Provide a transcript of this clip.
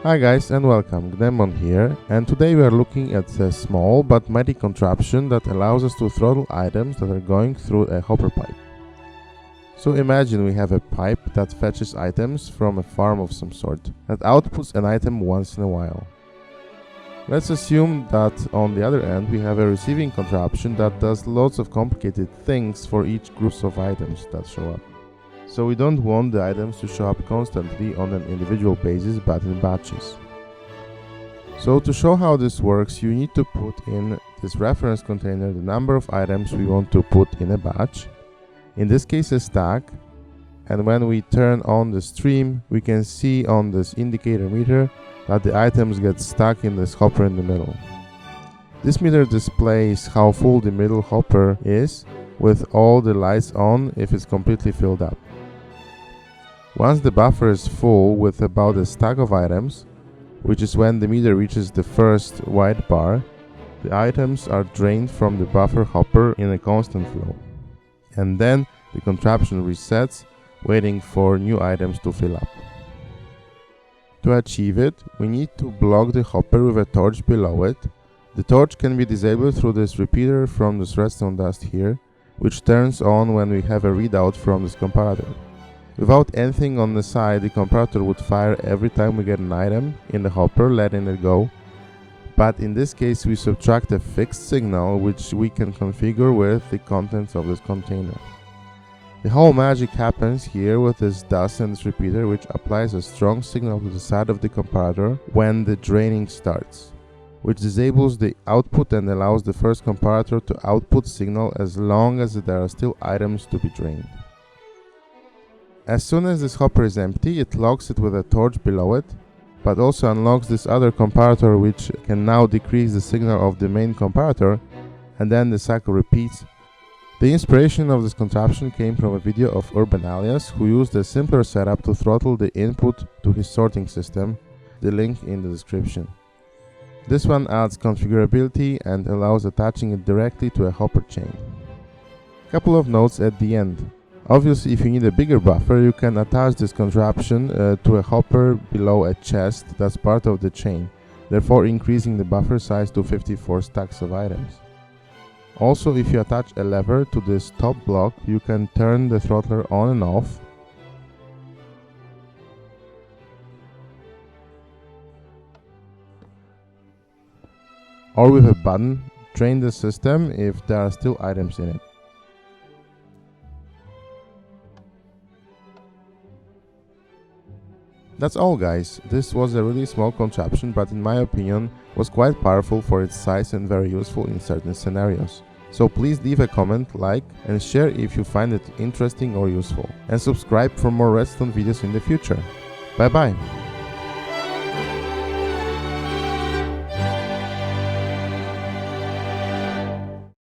Hi guys and welcome, gnembon here, and today we are looking at a small but mighty contraption that allows us to throttle items that are going through a hopper pipe. So imagine we have a pipe that fetches items from a farm of some sort, that outputs an item once in a while. Let's assume that on the other end we have a receiving contraption that does lots of complicated things for each group of items that show up. So we don't want the items to show up constantly on an individual basis but in batches. So to show how this works, you need to put in this reference container the number of items we want to put in a batch, in this case a stack, and when we turn on the stream we can see on this indicator meter that the items get stuck in this hopper in the middle. This meter displays how full the middle hopper is with all the lights on if it's completely filled up. Once the buffer is full with about a stack of items, which is when the meter reaches the first white bar, the items are drained from the buffer hopper in a constant flow. And then the contraption resets, waiting for new items to fill up. To achieve it, we need to block the hopper with a torch below it. The torch can be disabled through this repeater from this redstone dust here, which turns on when we have a readout from this comparator. Without anything on the side, the comparator would fire every time we get an item in the hopper, letting it go. But in this case we subtract a fixed signal which we can configure with the contents of this container. The whole magic happens here with this dust and this repeater, which applies a strong signal to the side of the comparator when the draining starts, which disables the output and allows the first comparator to output signal as long as there are still items to be drained. As soon as this hopper is empty, it locks it with a torch below it, but also unlocks this other comparator which can now decrease the signal of the main comparator, and then the cycle repeats. The inspiration of this contraption came from a video of Urban Alias, who used a simpler setup to throttle the input to his sorting system, the link in the description. This one adds configurability and allows attaching it directly to a hopper chain. Couple of notes at the end. Obviously, if you need a bigger buffer, you can attach this contraption to a hopper below a chest that's part of the chain, therefore increasing the buffer size to 54 stacks of items. Also, if you attach a lever to this top block, you can turn the throttler on and off. Or with a button, drain the system if there are still items in it. That's all guys, this was a really small contraption, but in my opinion was quite powerful for its size and very useful in certain scenarios. So please leave a comment, like and share if you find it interesting or useful, and subscribe for more redstone videos in the future. Bye bye!